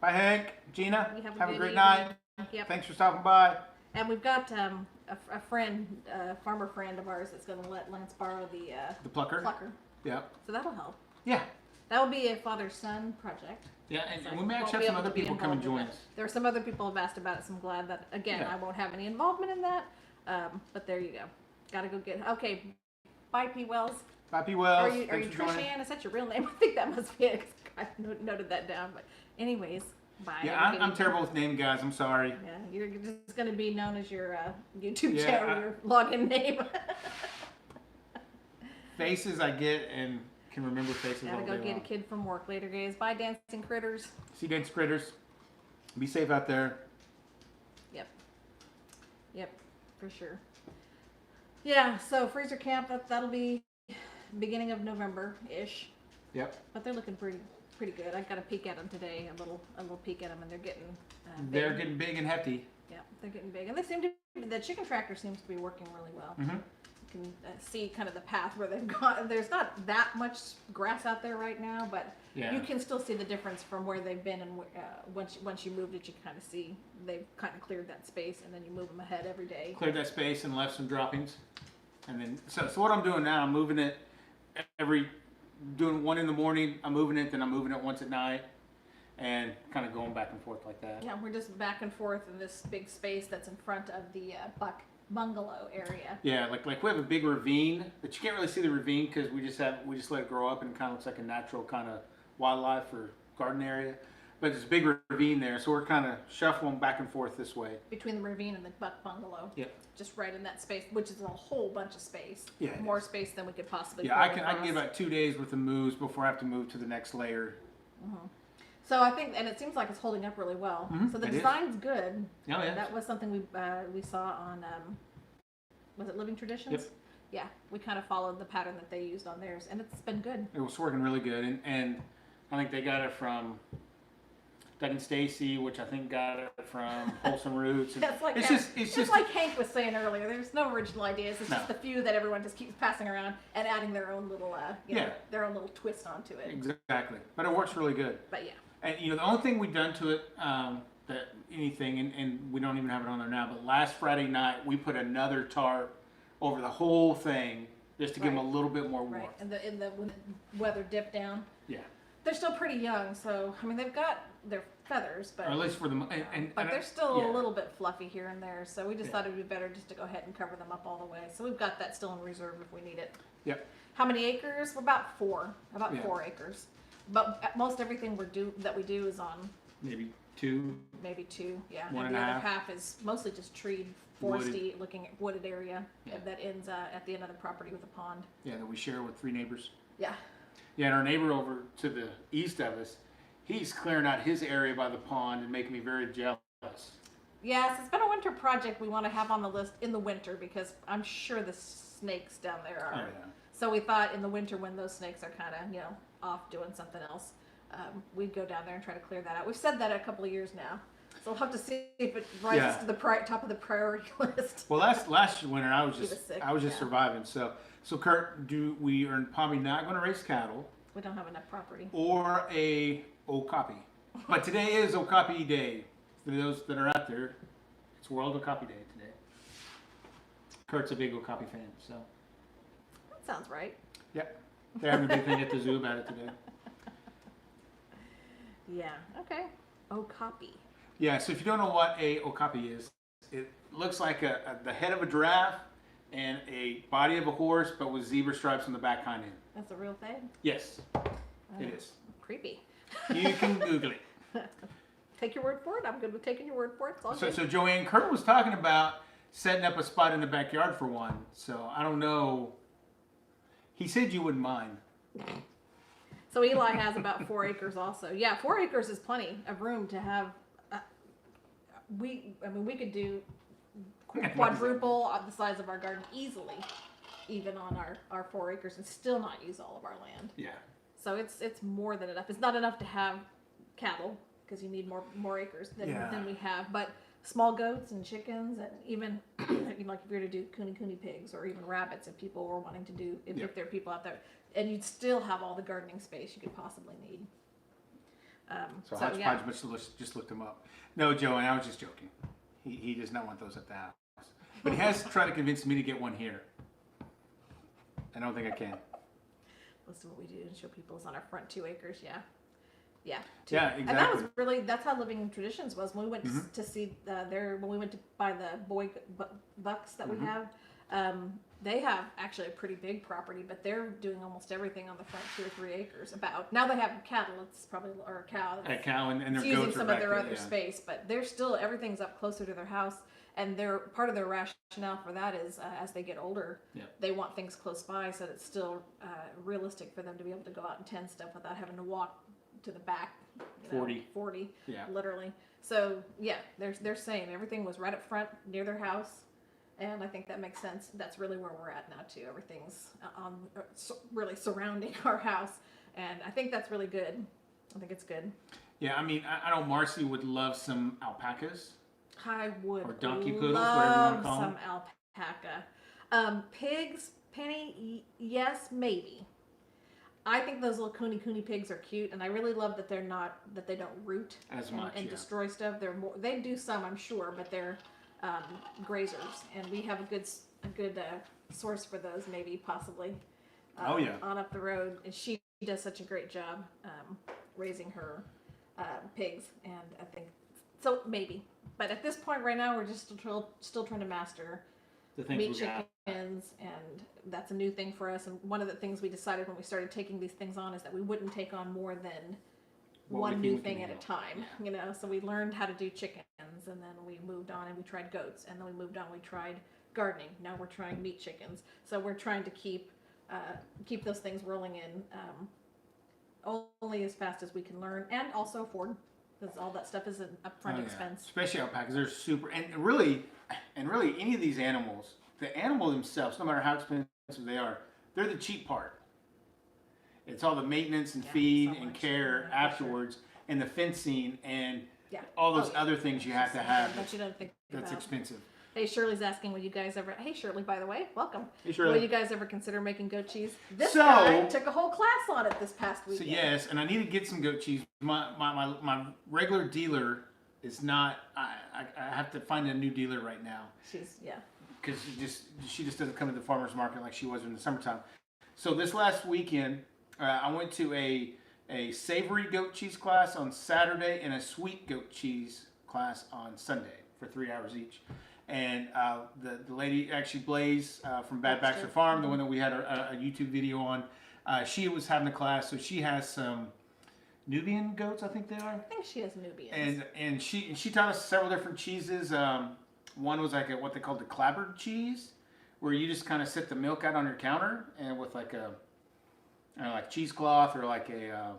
Bye, Hank, Gina. You have a Have a good great evening. night. Yep. Thanks for stopping by. And we've got a friend, a farmer friend of ours that's going to let Lance borrow The plucker. plucker. Yep. So that'll help. Yeah. That will be a father-son project. Yeah, So and we may won't actually be have some able other to be people come and involved join with us. that. There are some other people who have asked about it, so I'm glad that, again, Yeah. I won't have any involvement in that. But there you go. Got to go get Okay. Bye, P. Wells. Bye, P. Wells. Are you Thanks for Trish joining. Ann? Is that your real name? I think that must be it. I noted that down. But anyways, bye. Yeah, Have a good I'm evening. terrible with name, guys. I'm sorry. Yeah, you're just going to be known as your YouTube Yeah, channel, your login name. Faces I get and can remember faces Gotta all go day get a long. kid from work later, guys. Bye, dancing critters. See Dance Critters. Be safe out there. Yep, for sure. Yeah, so freezer camp, that'll be beginning of November-ish. Yep. But they're looking pretty good. I got a peek at them today, a little peek at them, and they're getting big. They're getting big and hefty. Yeah, they're getting big, and they seem to. The chicken tractor seems to be working really well. Mm-hmm. You can see kind of the path where they've gone. There's not that much grass out there right now, but Yeah. you can still see the difference from where they've been, and once you moved it, you can kind of see they've kind of cleared that space, and then you move them ahead every day. Cleared that space and left some droppings. And then, so what I'm doing now, I'm moving it doing one in the morning, I'm moving it, then I'm moving it once at night, and kind of going back and forth like that. Yeah, we're just back and forth in this big space that's in front of the Buck bungalow area. Yeah, like we have a big ravine, but you can't really see the ravine because we just let it grow up and it kind of looks like a natural kind of wildlife or garden area. but there's a big ravine there, so we're kind of shuffling back and forth this way. Between the ravine and the Buck Bungalow. Yep. Just right in that space, which is a whole bunch of space. Yeah, it More is. space than we could possibly. Yeah, pull I can across. get about 2 days worth of moves before I have to move to the next layer. So I think, and it seems like it's holding up really well. So the it is. design's good. Oh yeah. That was something we saw on was it Living Traditions? Yep. Yeah, we kind of followed the pattern that they used on theirs, and it's been good. It was working really good, and I think they got it from Doug and Stacy, which I think got it from Wholesome Roots. And It's like it's it's just like Hank was saying earlier. There's no original ideas. It's just No. the few that everyone just keeps passing around and adding their own little their own little twist onto it. exactly, but it works really good. But yeah. And the only thing we've done to it, that anything, and we don't even have it on there now, but last Friday night we put another tarp over the whole thing just to give them a Right. little bit more warmth. Right, and when the weather dipped down, Yeah. they're still pretty young. So I mean, they've got their feathers, but Or at least for the but they're still yeah. a little bit fluffy here and there. So we just Yeah. thought it'd be better just to go ahead and cover them up all the way. So we've got that still in reserve if we need it. Yep. How many acres? We're about 4. About Yeah. 4 acres. But most everything that we do is on Maybe 2. maybe 2. Yeah. One and and the a other half. half is mostly just treed, Wooded. foresty, looking at wooded area Yeah. that ends at the end of the property with a pond. Yeah, that we share with 3 neighbors. Yeah. Yeah, and our neighbor over to the east of us, he's clearing out his area by the pond and making me very jealous. Yes, it's been a winter project we want to have on the list in the winter because I'm sure the snakes down there are. Oh, yeah. So we thought in the winter when those snakes are kind of, off doing something else, we'd go down there and try to clear that out. We've said that a couple of years now. So we'll have to see if it rises Yeah. to the top of the priority list. Well, last winter I was He was just sick, yeah. surviving. So Kurt, we are probably not going to raise cattle We don't have enough property. or a Okapi. But today is Okapi Day. For those that are out there, it's World Okapi Day today. Kurt's a big Okapi fan, so That sounds right. yep. They're having a big thing at the zoo about it today. Yeah. Okay. Oh, copy. Yeah, so if you don't know what a Okapi is, it looks like the head of a giraffe and a body of a horse, but with zebra stripes on the back hind end. That's a real thing. Yes, it is. Creepy. You can Google it. Take your word for it. I'm good with taking your word for it. It's all So, good. so Joanne, Kurt was talking about setting up a spot in the backyard for one. So I don't know. He said you wouldn't mind. So Eli has about 4 acres also. Yeah, 4 acres is plenty of room to have. We could do quadruple the size of our garden easily, even on our 4 acres, and still not use all of our land. Yeah. So it's more than enough. It's not enough to have cattle because you need more acres than we have. But small goats and chickens, and even like if you're to do cooney pigs or even rabbits, if people were wanting to do, if there are people out there, and you'd still have all the gardening space you could possibly need. So Hodgepodge just looked him up. No, Joanne, I was just joking. He does not want those at the house. But he has tried to convince me to get one here. I don't think I can. Listen, what we do and show people is on our front 2 acres. Yeah. Yeah. Yeah, exactly. And that was that's how Living Traditions was when we went to see when we went to buy the boy bucks that we have. They have actually a pretty big property, but they're doing almost everything on the front 2 or 3 acres. About now they have cattle. It's probably or a cow. A cow and their it's using goats are some back of their there, other yeah. space, but they're still everything's up closer to their house. And part of their rationale for that is as they get older, they want things close by so that it's still realistic for them to be able to go out and tend stuff without having to walk to the back. 40, yeah, literally. So yeah, they're saying everything was right up front near their house, and I think that makes sense. That's really where we're at now too. Everything's really surrounding our house, and I think that's really good. I think it's good. Yeah, I mean, I know Marcy would love some alpacas. I would or donkey poodles, love whatever you want to call some them. alpaca. Pigs, Penny, yes, maybe. I think those little cooney pigs are cute, and I really love that they don't root As and, much, and yeah. destroy stuff. They do some, I'm sure, but they're grazers, and we have a good source for those, maybe possibly. Oh, yeah. On up the road, and she does such a great job raising her pigs, and I think so maybe. But at this point right now, we're just still trying to master The things meat we got. chickens, and that's a new thing for us. And one of the things we decided when we started taking these things on is that we wouldn't take on more than one new thing at a time, you know. So we learned how to do chickens, and then we moved on and we tried goats, and then we moved on, we tried gardening. Now we're trying meat chickens. So we're trying to keep those things rolling in only as fast as we can learn and also afford, because all that stuff is an upfront expense. Especially alpacas, they're super, and really any of these animals, the animal themselves, no matter how expensive they are, they're the cheap part. It's all the maintenance and feed and care afterwards, and the fencing and all those other things you have to have. That you don't think that's about. Expensive. Hey, Shirley's asking, will you guys ever? Hey, Shirley, by the way, welcome. Hey, Shirley. Will you guys ever consider making goat cheese? This guy took a whole class on it this past weekend. So yes, and I need to get some goat cheese. My regular dealer is not. I have to find a new dealer right now. Because she just doesn't come to the farmers market like she was in the summertime. So this last weekend, I went to a savory goat cheese class on Saturday and a sweet goat cheese class on Sunday for 3 hours each. And the lady, actually Blaze from Bad Baxter Farm, the one that we had a YouTube video on, she was having a class. So she has some Nubian goats, I think they are. I think she has Nubians. And she taught us several different cheeses. One was like what they called the clabbered cheese, where you just kind of set the milk out on your counter and with like a like cheesecloth or like a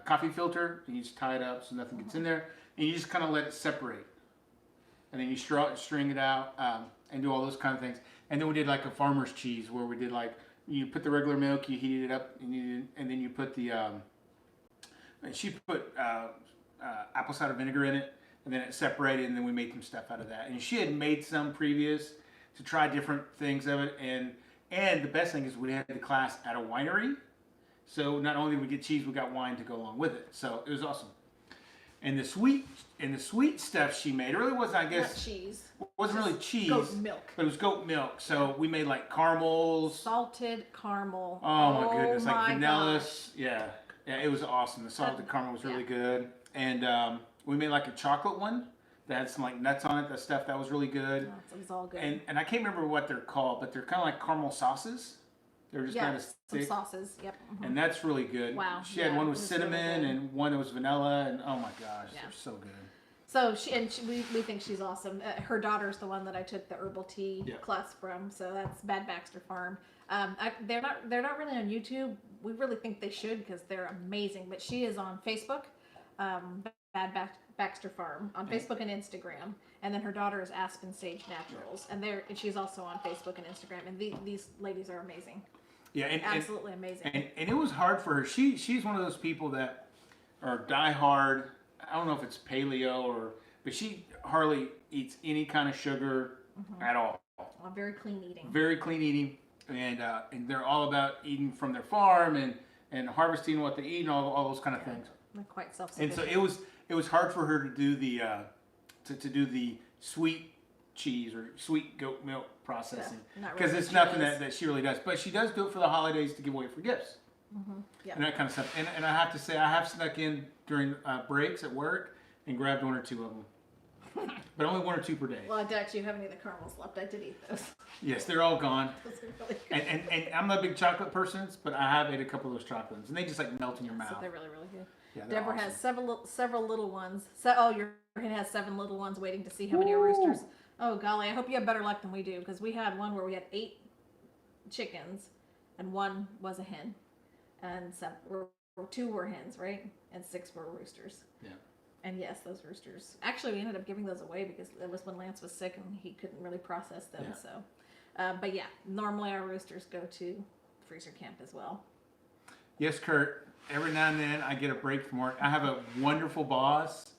coffee filter, and you just tie it up so nothing gets in there, and you just kind of let it separate. And then you string it out and do all those kind of things. And then we did like a farmer's cheese where we did like, you put the regular milk, you heated it up, and then you put the, she put apple cider vinegar in it, and then it separated, and then we made some stuff out of that. And she had made some previous to try different things of it. And the best thing is we had the class at a winery. So not only did we get cheese, we got wine to go along with it. So it was awesome. And the sweet stuff she made, it really wasn't, I guess, not cheese. It wasn't really cheese. Goat milk. But it was goat milk. So we made like caramels. Salted caramel. Oh my goodness, like vanilla. Gosh. Yeah, it was awesome. The salted caramel was really good. And we made like a chocolate one that had some like nuts on it. That stuff that was really good. It was all good. And I can't remember what they're called, but they're kind of like caramel sauces. They're just kind of thick. Some sauces. Yep. Mm-hmm. And that's really good. Wow. She had one with cinnamon really and one that was vanilla, and oh my gosh, they're so good. So we think she's awesome. Her daughter's the one that I took the herbal tea class from. So that's Bad Baxter Farm. They're not really on YouTube. We really think they should because they're amazing. But she is on Facebook, Bad Baxter Farm on Facebook and Instagram. And then her daughter is Aspen Sage Naturals, and she's also on Facebook and Instagram. And these ladies are amazing. Yeah, and absolutely amazing. And it was hard for her. She's one of those people that are diehard. I don't know if it's paleo but she hardly eats any kind of sugar at all. Very clean eating. Very clean eating, and they're all about eating from their farm and harvesting what they eat and all those kind of things. They're quite self-sufficient. And so it was hard for her to do the to do the sweet cheese or sweet goat milk processing because it's nothing that she really does, but she does do it for the holidays to give away for gifts and that kind of stuff. And I have to say, I have snuck in during breaks at work and grabbed one or two of them, but only one or two per day. Well, I doubt you have any of the caramels left. I did eat those. Yes, they're all gone. Those are really good. And I'm not a big chocolate person, but I have ate a couple of those chocolates, and they just like melt in your mouth. So they're really, really good. Yeah, Deborah awesome. has several little ones. Your hen has 7 little ones waiting to see how many are roosters. Oh golly, I hope you have better luck than we do, because we had one where we had 8 chickens and 1 was a hen, and 2 were hens, right? And 6 were roosters. Yeah. And yes, those roosters. Actually, we ended up giving those away because it was when Lance was sick and he couldn't really process them. Yeah. So, but yeah, normally our roosters go to freezer camp as well. Yes, Kurt. Every now and then I get a break from work. I have a wonderful boss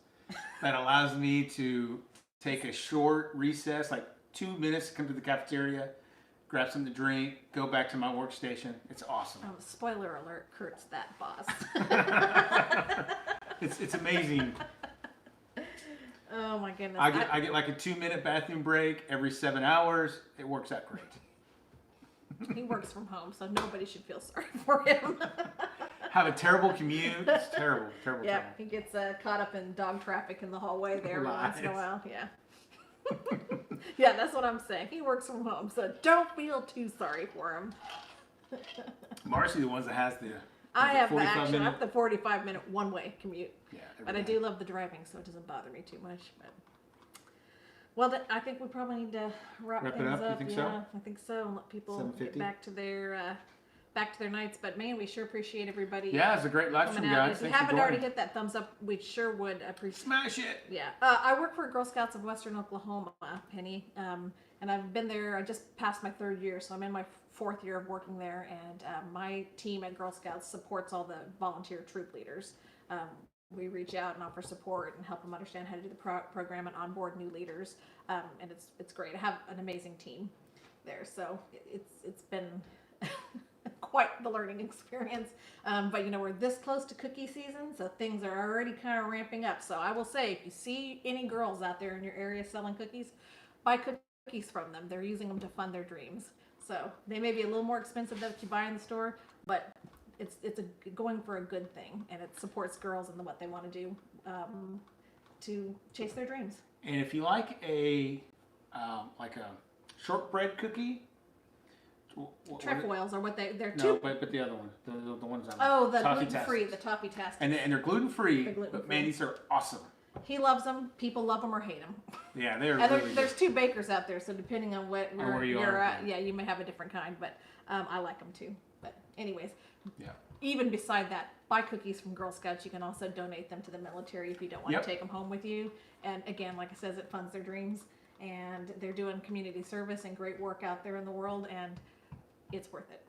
that allows me to take a short recess, like 2 minutes to come to the cafeteria, grab something to drink, go back to my workstation. It's awesome. Oh, spoiler alert, Kurt's that boss. It's amazing. Oh my goodness. I get like a 2-minute bathroom break every 7 hours. It works out great. He works from home, so nobody should feel sorry for him. Have a terrible commute. It's terrible. Yeah, he gets caught up in dog traffic in the hallway there every once in a while. Yeah. Yeah, that's what I'm saying. He works from home, so don't feel too sorry for him. Marcy, the one that has I it have the 45 action. I minute? have the 45-minute one-way commute, Yeah. but I every day. do love the driving, so it doesn't bother me too much. But well, I think we probably need to wrap Wrap it things up? You up. think so? Yeah, I think so. And let people get 7:50? back to their nights. But man, we sure appreciate everybody. Yeah, it's a great live stream, coming out. guys. If you Thanks for haven't already joining. hit that thumbs up, we sure would appreciate. Smash it. Yeah, I work for Girl Scouts of Western Oklahoma, Penny, and I've been there. I just passed my 3rd year, so I'm in my 4th year of working there. And my team at Girl Scouts supports all the volunteer troop leaders. We reach out and offer support and help them understand how to do the program and onboard new leaders. And it's great. I have an amazing team there, so it's been quite the learning experience. But you know, we're this close to cookie season, so things are already kind of ramping up. So I will say, if you see any girls out there in your area selling cookies, buy cookies from them. They're using them to fund their dreams. So they may be a little more expensive than what you buy in the store, but it's going for a good thing, and it supports girls and what they want to do to chase their dreams. And if you like a shortbread cookie, Trefoils are what they're no, too. but the other one, the ones on Oh, the Toffee gluten free, Tasties. the toffee tasties. And they're gluten free, They're but gluten-free. man, these are awesome. He loves them. People love them or hate them. Yeah, they're And really there's good. 2 bakers out there, so depending on where you you're are, at, yeah. yeah, you may have a different kind, but I like them too. But anyways, Yeah. even beside that, buy cookies from Girl Scouts. You can also donate them to the military if you don't want Yep. to take them home with you. And again, like I says, it funds their dreams, and they're doing community service and great work out there in the world, and it's worth it.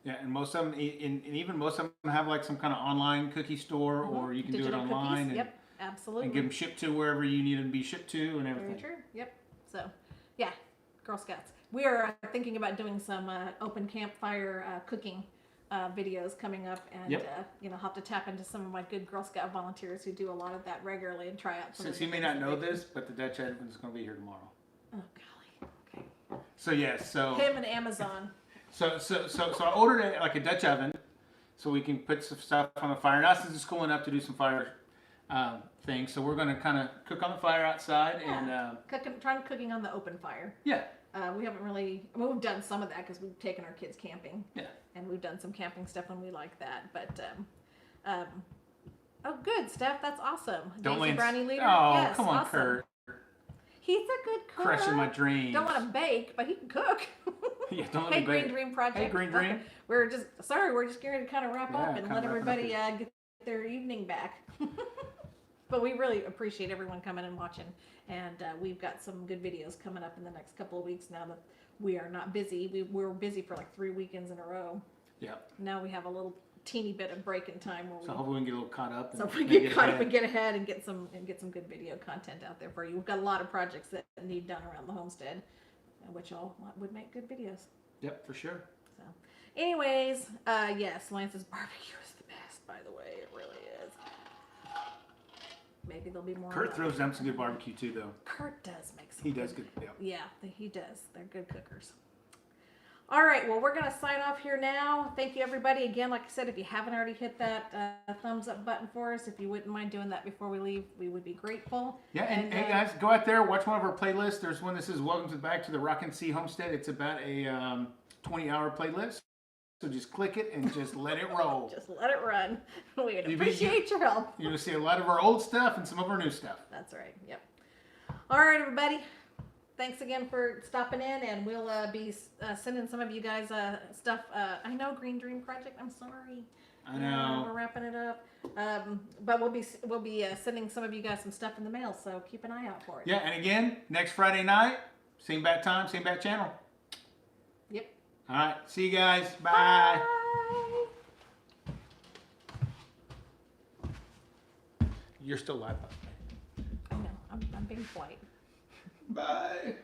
Yeah, and most of them, and even most of them have like some kind of online cookie store, or you can Digital do it online cookies. and, Yep, absolutely. and get them shipped to wherever you need them to be shipped to and everything. Very true. Yep. So, yeah, Girl Scouts. We are thinking about doing some open campfire cooking videos coming up, and Yep. you know, have to tap into some of my good Girl Scout volunteers who do a lot of that regularly and try out. Some Since of the you may things not that know they do. this, but the Dutch oven is going to be here tomorrow. Oh golly. Okay. So yes, so Him and Amazon. So I ordered like a Dutch oven, so we can put some stuff on the fire. Now since it's cool enough to do some fire things, so we're gonna kind of cook on the fire outside and Trying cooking on the open fire. yeah, We haven't really. I mean, we've done some of that because we've taken our kids camping. yeah. And we've done some camping stuff when we like that. But oh, good, Steph. That's awesome. Don't Daisy Lance- Brownie leader. Oh, Yes, come on, awesome. Kurt, He's a good cook. crushing my dreams. Don't want to bake, but he can cook. Yeah, don't let Hey, me Green bake. Dream Project. Hey, Green Dream. Okay. We're just getting to kind of wrap up Yeah, and kinda let wrapping everybody up get their evening back. But we really appreciate everyone coming and watching, and we've got some good videos coming up in the next couple of weeks now that we are not busy. We were busy for like 3 weekends in a row. Yeah. Now we have a little teeny bit of break in time where So hopefully we can get a little caught up. so And if we make get it caught up ahead. and get ahead and get some good video content out there for you. We've got a lot of projects that need done around the homestead, which all would make good videos. Yep, for sure. So, anyways, yes, Lance's barbecue is the best. By the way, it really is. Maybe there'll be more. Kurt throws down some good barbecue too, though. Kurt does make some. He does good. Yeah. Yeah, he does. They're good cookers. All right, well, we're going to sign off here now. Thank you, everybody. Again, like I said, if you haven't already hit that thumbs up button for us, if you wouldn't mind doing that before we leave, we would be grateful. Yeah, and hey guys, go out there, watch one of our playlists. There's one that says "Welcome back to the Rock and Sea Homestead." It's about a 20-hour playlist. So just click it and just let it roll. Just let it run. We would You- appreciate your help. You're gonna see a lot of our old stuff and some of our new stuff. That's right. Yep. All right, everybody. Thanks again for stopping in, and we'll be sending some of you guys stuff. I know Green Dream Project. I'm sorry. I know. We're wrapping it up, but we'll be sending some of you guys some stuff in the mail. So keep an eye out for it. Yeah, and again, next Friday night, same bat time, same bat channel. Yep. All right, see you guys. Bye. You're still live. I know. I'm being polite. Bye.